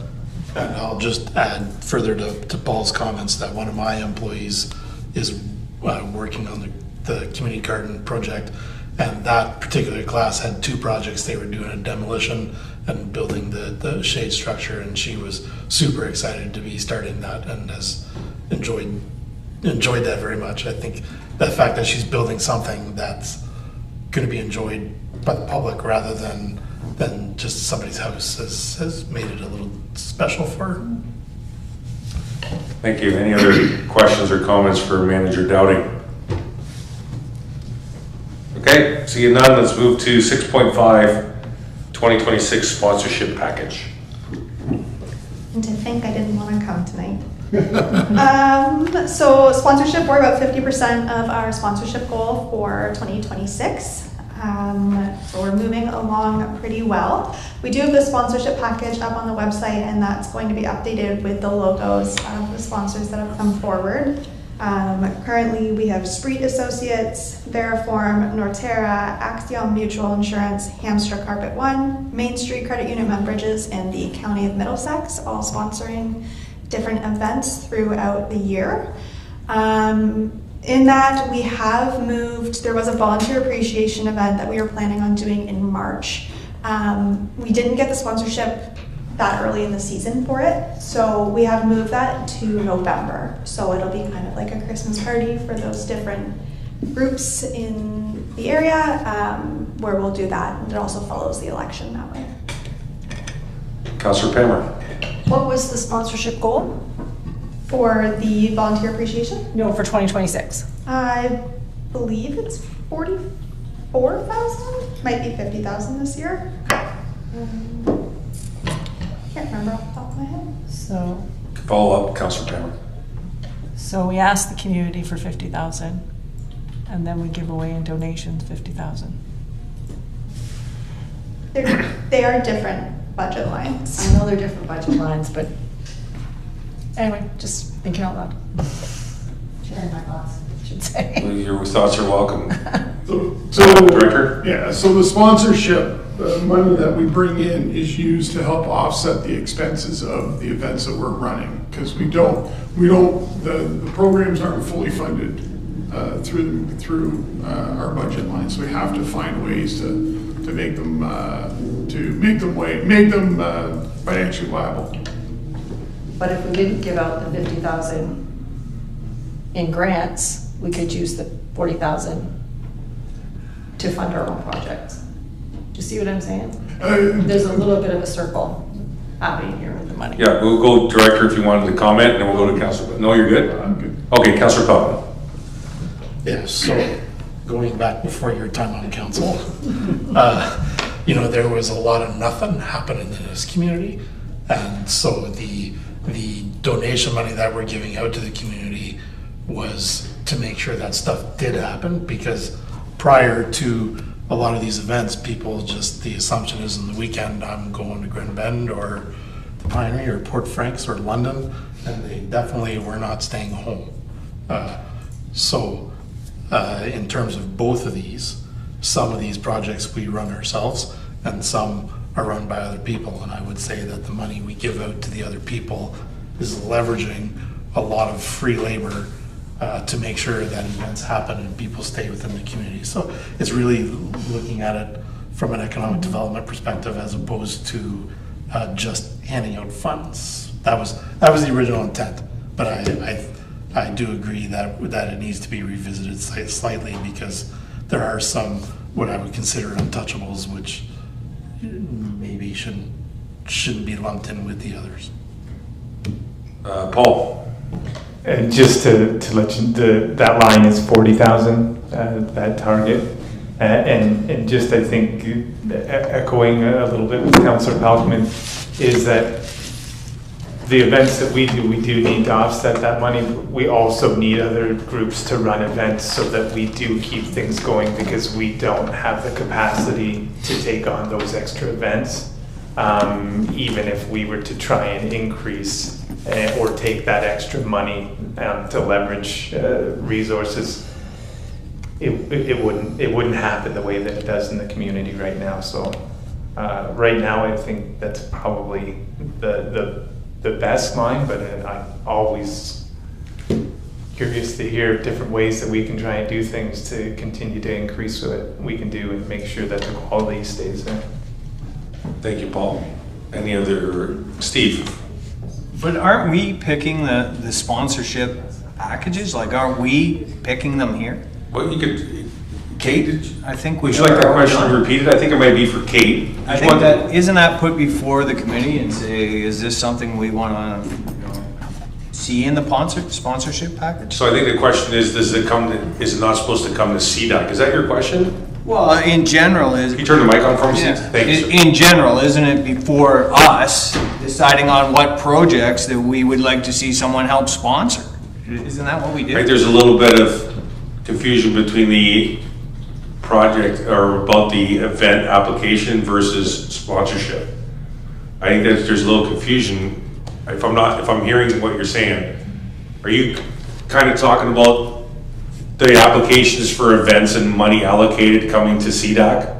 And I'll just add further to Paul's comments that one of my employees is working on the community garden project, and that particular class had 2 projects. They were doing a demolition and building the shade structure, and she was super excited to be starting that and has enjoyed that very much. I think the fact that she's building something that's going to be enjoyed by the public rather than just somebody's house has made it a little special for her.
Thank you. Any other questions or comments for Manager Dowding? Okay, seeing none, let's move to 6.5, 2026 sponsorship package.
And to think I didn't want to come tonight. So sponsorship, we're about 50% of our sponsorship goal for 2026. So we're moving along pretty well. We do have the sponsorship package up on the website, and that's going to be updated with the logos of the sponsors that have come forward. Currently we have Spreet Associates, Veriform, Norterra, Axiom Mutual Insurance, Hamster Carpet One, Main Street Credit Union Membridges, and the County of Middlesex, all sponsoring different events throughout the year. In that we have moved, there was a volunteer appreciation event that we were planning on doing in March. We didn't get the sponsorship that early in the season for it, so we have moved that to November. So it'll be kind of like a Christmas party for those different groups in the area, where we'll do that, and it also follows the election that way.
Councillor Pammer.
What was the sponsorship goal?
For the volunteer appreciation?
No, for 2026.
I believe it's 44,000, might be 50,000 this year. Can't remember off the top of my head.
So
Follow up, Councillor Pammer.
So we asked the community for 50,000, and then we give away in donations 50,000.
They are different budget lines.
I know they're different budget lines, but anyway, just thinking out loud. Sharing my thoughts, I should say.
Well, your thoughts are welcome.
So
Director?
Yeah, so the sponsorship, the money that we bring in is used to help offset the expenses of the events that we're running, because the programs aren't fully funded through our budget line, so we have to find ways to make them financially viable.
But if we didn't give out the 50,000 in grants, we could use the 40,000 to fund our own projects. Do you see what I'm saying? There's a little bit of a circle happening here with the money.
Yeah, we'll go Director if you wanted to comment, and then we'll go to Councillor. No, you're good?
I'm good.
Okay, Councillor Putman.
Yeah, so going back before your time on council, there was a lot of nothing happening in this community. And so the donation money that we're giving out to the community was to make sure that stuff did happen, because prior to a lot of these events, people just, the assumption is in the weekend, I'm going to Grand Bend or the Pinery or Port Franks or London, and they definitely were not staying home. In terms of both of these, some of these projects we run ourselves and some are run by other people, and I would say that the money we give out to the other people is leveraging a lot of free labor to make sure that events happen and people stay within the community. So it's really looking at it from an economic development perspective as opposed to just handing out funds. That was the original intent. But I do agree that it needs to be revisited slightly, because there are some, what I would consider untouchables, which maybe shouldn't be lumped in with the others.
Paul?
And just to let you, that line is 40,000, that target. And just, I think, echoing a little bit with Councillor Palkman, is that the events that we do need to offset that money. We also need other groups to run events so that we do keep things going, because we don't have the capacity to take on those extra events. Even if we were to try and increase or take that extra money to leverage resources, it wouldn't happen the way that it does in the community right now. So right now, I think that's probably the best line, but I'm always curious to hear different ways that we can try and do things to continue to increase what we can do and make sure that the quality stays there.
Thank you, Paul. Any other, Steve?
But aren't we picking the sponsorship packages? Like, aren't we picking them here?
Well, you could, Kate,
I think
would you like that question repeated? I think it might be for Kate.
I think that, isn't that put before the committee and say, is this something we want to see in the sponsorship package?
So I think the question is, is it not supposed to come to CDOC? Is that your question?
Well, in general,
Can you turn the mic on for me,
yeah.
Steve? Thank you, sir.
In general, isn't it before us deciding on what projects that we would like to see someone help sponsor? Isn't that what we do?
Right, there's a little bit of confusion between the project or about the event application versus sponsorship. I think that there's a little confusion. If I'm hearing what you're saying, are you kind of talking about the applications for events and money allocated coming to CDOC?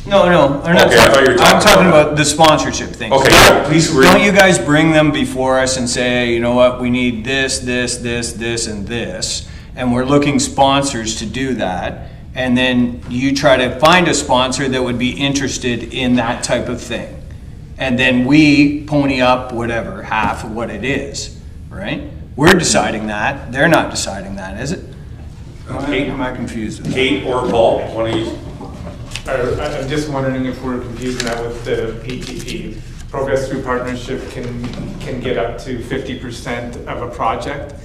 No, I'm not.
Okay, I thought you were
I'm talking
about
about the sponsorship thing.
Okay, yeah, please.
Don't you guys bring them before us and say, you know what, we need this, and this, and we're looking sponsors to do that, and then you try to find a sponsor that would be interested in that type of thing, and then we pony up whatever, half of what it is, right? We're deciding that. They're not deciding that, is it?
Kate,
am I confused?
Kate or Paul, one of you?
I'm just wondering if we're confusing that with the PTP. Progress through partnership can get up to 50% of a project.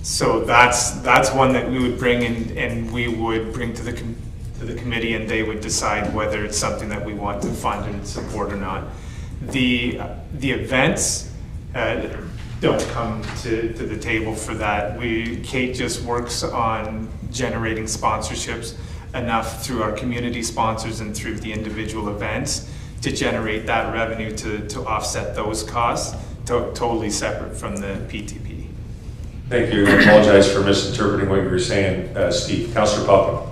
So that's one that we would bring in, and we would bring to the committee, and they would decide whether it's something that we want to fund and support or not. The events don't come to the table for that. Kate just works on generating sponsorships enough through our community sponsors and through the individual events to generate that revenue to offset those costs, totally separate from the PTP.
Thank you. I apologize for misinterpreting what you were saying, Steve. Councillor Palkman.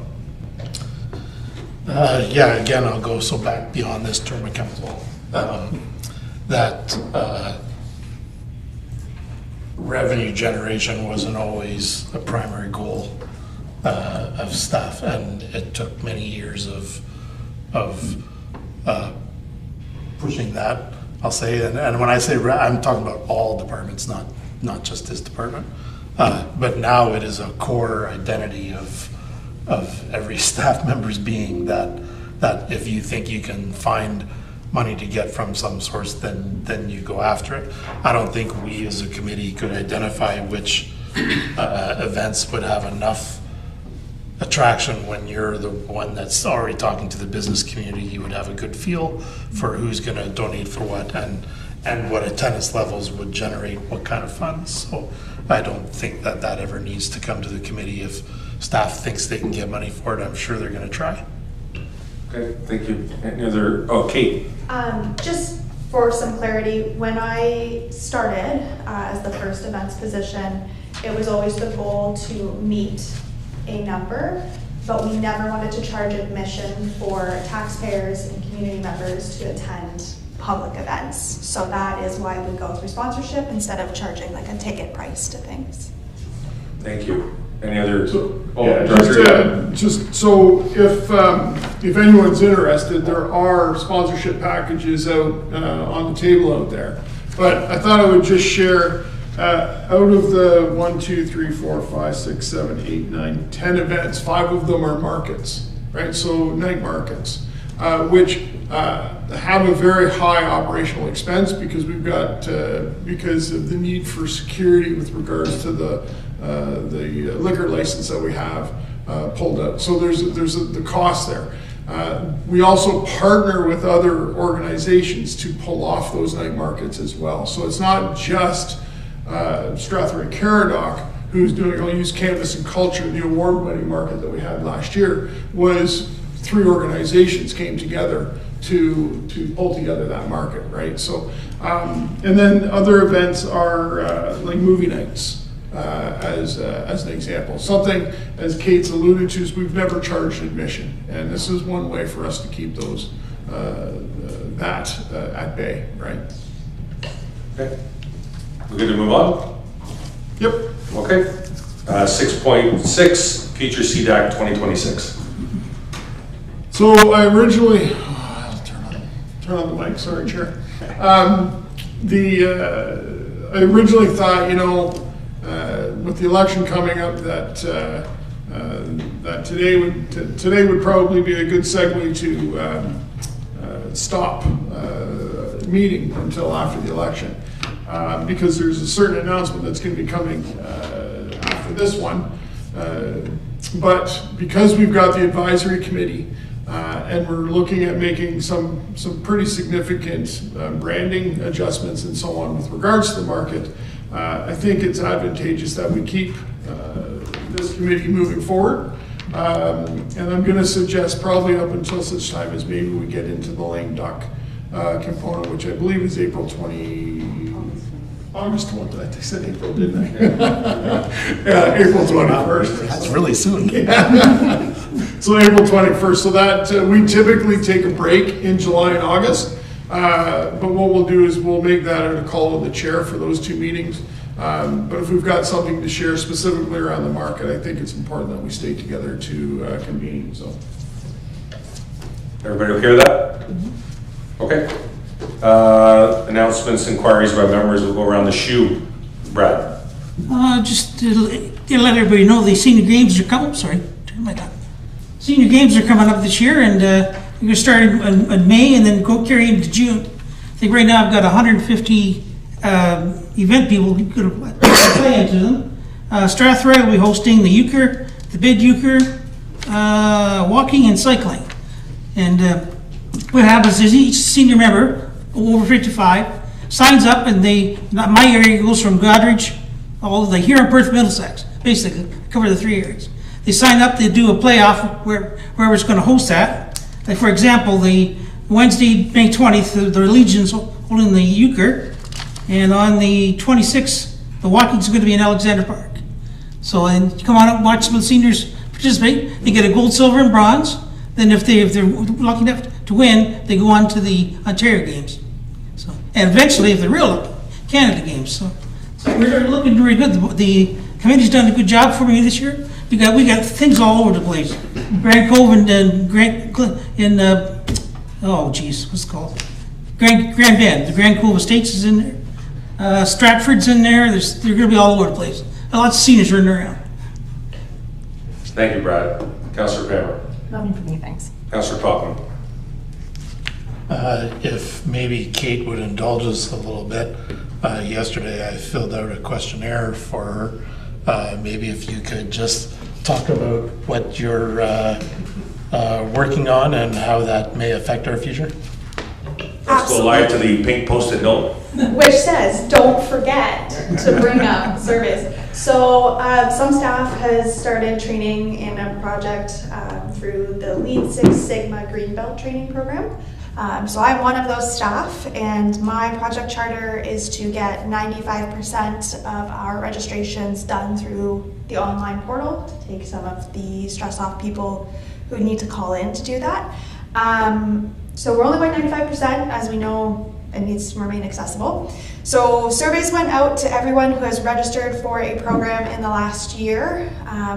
Yeah, again, I'll go back beyond this term of council. Revenue generation wasn't always a primary goal of staff, and it took many years of pushing that, I'll say. And when I say I'm talking about all departments, not just this department. But now it is a core identity of every staff member's being that if you think you can find money to get from some source, then you go after it. I don't think we as a committee could identify which events would have enough attraction when you're the one that's already talking to the business community. You would have a good feel for who's going to donate for what and what attendance levels would generate what kind of funds. So I don't think that ever needs to come to the committee. If staff thinks they can get money for it, I'm sure they're going to try.
Okay, thank you. Any other? Oh, Kate.
Just for some clarity, when I started as the first events position, it was always the goal to meet a number, but we never wanted to charge admission for taxpayers and community members to attend public events. So that is why we go through sponsorship instead of charging like a ticket price to things.
Thank you. Any other?
Just so if anyone's interested, there are sponsorship packages out on the table out there. But I thought I would just share Out of the 1, 2, 3, 4, 5, 6, 7, 8, 9, 10 events, 5 of them are markets, right? So night markets, which have a very high operational expense because we've got because of the need for security with regards to the liquor license that we have pulled out. So there's the cost there. We also partner with other organizations to pull off those night markets as well. So it's not just Strathroy-Caradoc who's doing, I'll use Cannabis and Culture, the award-winning market that we had last year, was 3 organizations came together to pull together that market, right? So, and then other events are like movie nights. As an example. Something, as Kate's alluded to, is we've never charged admission, and this is one way for us to keep those at bay, right?
Okay. We're good to move on?
Yep.
Okay. 6.6, Future CDAC 2026.
So I originally, I'll turn on the mic, sorry, Chair. I originally thought, with the election coming up, that today would probably be a good segue to stop meeting until after the election, because there's a certain announcement that's going to be coming after this one. But because we've got the advisory committee and we're looking at making some pretty significant branding adjustments and so on with regards to the market, I think it's advantageous that we keep this committee moving forward. And I'm going to suggest probably up until such time as maybe we get into the lame duck component, which I believe is August 20th. I said April, didn't I? Yeah, April 21st.
That's really soon.
Yeah. So April 21st. So that we typically take a break in July and August. But what we'll do is we'll make that a call to the chair for those 2 meetings. But if we've got something to share specifically around the market, I think it's important that we stay together to convene. So,
Everybody okay with that? Okay. Announcements, inquiries by members. We'll go around the shoe. Brad.
Just to let everybody know, the senior games are coming. Sorry, turn my down. Senior games are coming up this year, and we're going to start in May and then go carry into June. I think right now I've got 150 event people who could play into them. Strathroy will be hosting the euchre, the bid euchre, walking and cycling. And what happens is each senior member over 55 signs up, and my area goes from Godrich all the here in Perth, Middlesex, basically cover the 3 areas. They sign up, they do a playoff wherever's going to host that. Like for example, the Wednesday, May 20th, the Legion's holding the euchre, and on the 26th, the walking's going to be in Alexander Park. So, and you come on up and watch some of the seniors participate. They get a gold, silver, and bronze. Then if they're lucky enough to win, they go on to the Ontario Games. So, and eventually, if they're real lucky, Canada Games. So we're looking very good. The committee's done a good job for me this year. We got things all over the place. Grand Cove and what's it called? Grand Bend. The Grand Cove Estates is in there. Stratford's in there. They're going to be all over the place. Lots of seniors running around.
Thank you, Brad. Councillor Pammer.
Nothing for me, thanks.
Councillor Cockman.
If maybe Kate would indulge us a little bit, yesterday I filled out a questionnaire for her. Maybe if you could just talk about what you're working on and how that may affect our future.
Let's go live to the pink post-it note.
Which says, don't forget to bring up surveys. So some staff has started training in a project through the Lead Six Sigma Greenbelt training program. So I'm one of those staff, and my project charter is to get 95% of our registrations done through the online portal to take some of the stress off people who need to call in to do that. So we're only by 95%, as we know it needs to remain accessible. So surveys went out to everyone who has registered for a program in the last year.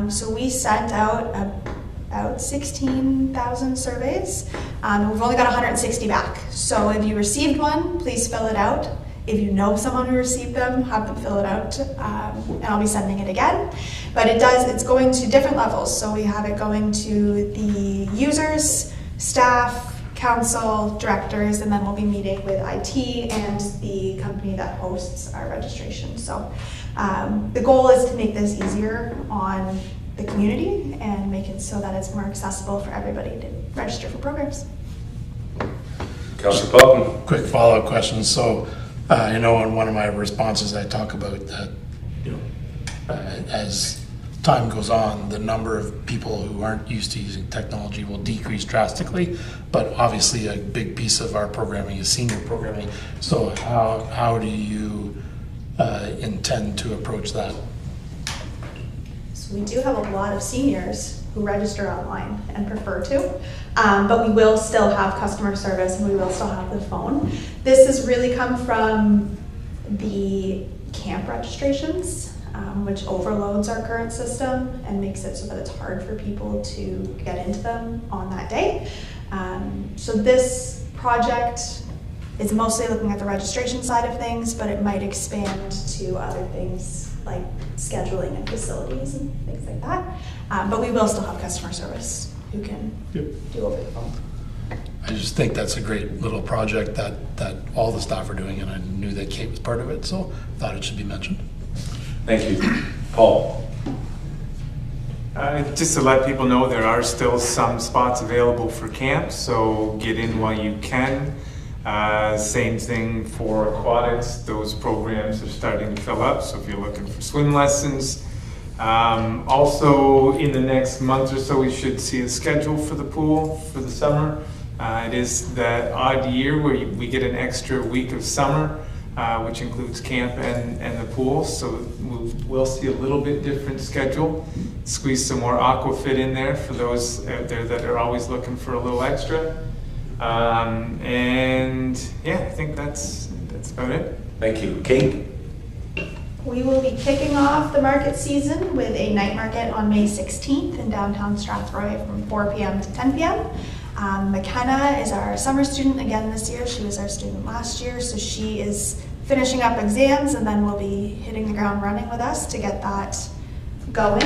So we sent out about 16,000 surveys. We've only got 160 back. So if you received one, please fill it out. If you know someone who received them, have them fill it out, and I'll be sending it again. But it's going to different levels. So we have it going to the users, staff, council, directors, and then we'll be meeting with IT and the company that hosts our registration. So the goal is to make this easier on the community and make it so that it's more accessible for everybody to register for programs.
Councillor Pelton.
Quick follow-up question. So, in one of my responses, I talk about that, as time goes on, the number of people who aren't used to using technology will decrease drastically, but obviously a big piece of our programming is senior programming. So how do you intend to approach that?
So we do have a lot of seniors who register online and prefer to, but we will still have customer service and we will still have the phone. This has really come from the camp registrations, which overloads our current system and makes it so that it's hard for people to get into them on that day. So this project is mostly looking at the registration side of things, but it might expand to other things like scheduling and facilities and things like that. But we will still have customer service who can do over the phone.
I just think that's a great little project that all the staff are doing, and I knew that Kate was part of it, so I thought it should be mentioned.
Thank you. Paul.
Just to let people know, there are still some spots available for camp, so get in while you can. Same thing for aquatics. Those programs are starting to fill up, so if you're looking for swim lessons. Also, in the next month or so, we should see a schedule for the pool for the summer. It is that odd year where we get an extra week of summer, which includes camp and the pool, so we'll see a little bit different schedule. Squeeze some more aquafit in there for those out there that are always looking for a little extra. And yeah, I think that's about it.
Thank you. Kate?
We will be kicking off the market season with a night market on May 16th in downtown Strathroy from 4 p.m. to 10 p.m. McKenna is our summer student again this year. She was our student last year, so she is finishing up exams and then we'll be hitting the ground running with us to get that going.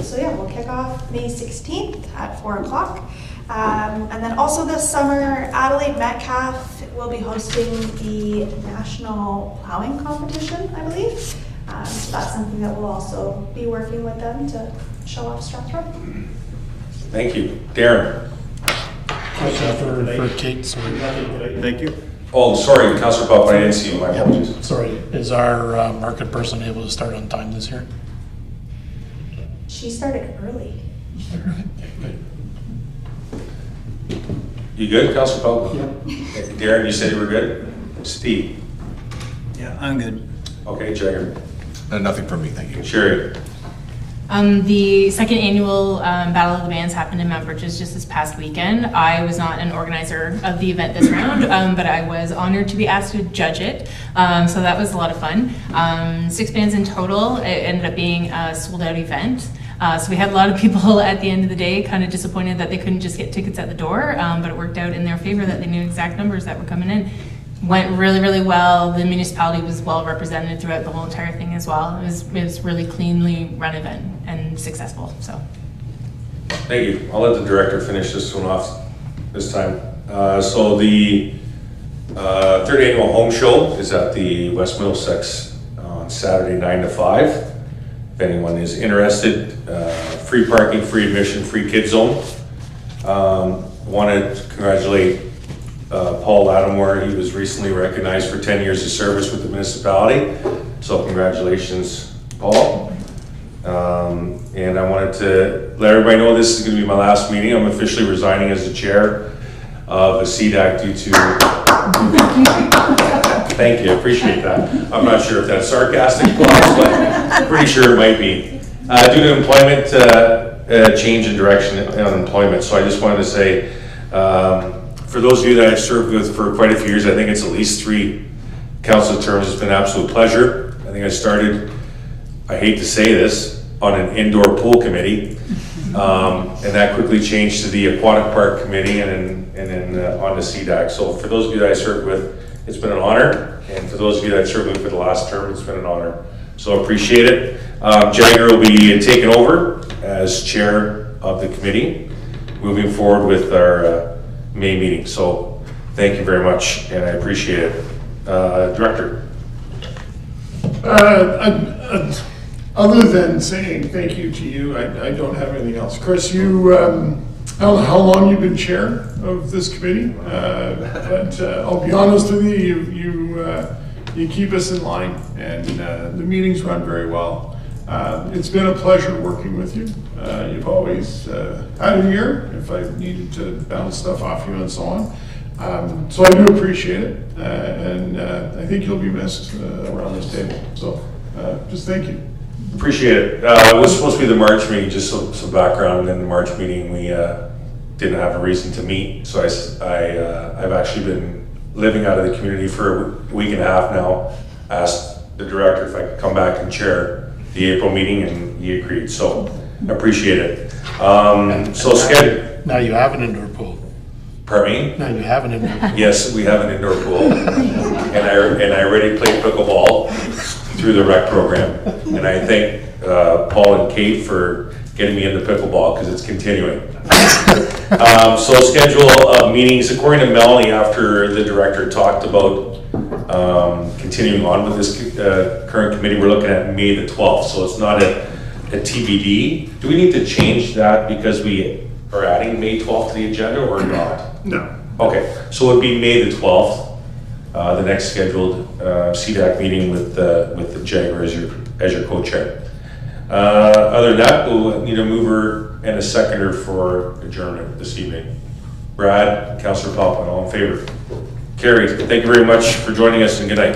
So yeah, we'll kick off May 16th at 4 o'clock. And then also this summer, Adelaide Metcalf will be hosting the National Plowing Competition, I believe. So that's something that we'll also be working with them to show off Strathroy.
Thank you. Darren?
Question for Kate, sorry.
Thank you.
Oh, sorry, Councillor Buff, I didn't see you. My apologies.
Sorry, is our market person able to start on time this year?
She started early.
You good, Councillor Buff? Yeah. Darren, you said you were good? Steve?
Yeah, I'm good.
Okay, Jagger?
Nothing from me, thank you.
Sherry?
The second annual Battle of the Bands happened in Mount Bridges just this past weekend. I was not an organizer of the event this round, but I was honored to be asked to judge it. So that was a lot of fun. 6 bands in total. It ended up being a sold out event. So we had a lot of people at the end of the day kind of disappointed that they couldn't just get tickets at the door, but it worked out in their favor that they knew exact numbers that were coming in. Went really, really well. The municipality was well represented throughout the whole entire thing as well. It was really cleanly run event and successful, so.
Thank you. I'll let the director finish this one off this time. So the third annual home show is at the West Middlesex on Saturday 9 to 5. If anyone is interested, free parking, free admission, free kid zone. Wanted to congratulate Paul Lattimore. He was recently recognized for 10 years of service with the municipality. So congratulations, Paul. And I wanted to let everybody know this is going to be my last meeting. I'm officially resigning as the chair of the CDAC due to... Thank you, I appreciate that. I'm not sure if that's sarcastic, but I'm pretty sure it might be. Due to employment, change in direction on employment. So I just wanted to say, for those of you that I've served with for quite a few years, I think it's at least 3 council terms. It's been an absolute pleasure. I think I started, I hate to say this, on an indoor pool committee, and that quickly changed to the aquatic park committee and then on to CDAC. So for those of you that I served with, it's been an honor, And for those of you that served with me for the last term, it's been an honor. So appreciate it. Jagger will be taking over as chair of the committee, moving forward with our May meeting. So thank you very much, and I appreciate it. Director.
Other than saying thank you to you, I don't have anything else. Chris, you, how long you've been chair of this committee? But I'll be honest with you, you keep us in line, and the meetings run very well. It's been a pleasure working with you. You've always had an ear if I needed to bounce stuff off you and so on. So I do appreciate it, and I think you'll be missed around this table. So just thank you.
Appreciate it. It was supposed to be the March meeting, just some background. In the March meeting, we didn't have a reason to meet. So I've actually been living out of the community for a week and a half now. Asked the director if I could come back and chair the April meeting, and he agreed. So I appreciate it.
Now you have an indoor pool.
Pardon me?
Now you have an indoor pool.
Yes, we have an indoor pool, and I already played pickleball through the rec program, and I thank Paul and Kate for getting me into pickleball because it's continuing. So schedule of meetings, according to Melanie, after the director talked about continuing on with this current committee, we're looking at May the 12th, so it's not a TBD. Do we need to change that because we are adding May 12th to the agenda or not?
No.
Okay, so it would be May the 12th, the next scheduled CDAC meeting with the Jagger as your co-chair. Other than that, we'll need a mover and a seconder for adjournment this evening. Brad, Councillor Poplin, all in favor? Carried. Thank you very much for joining us, and good night.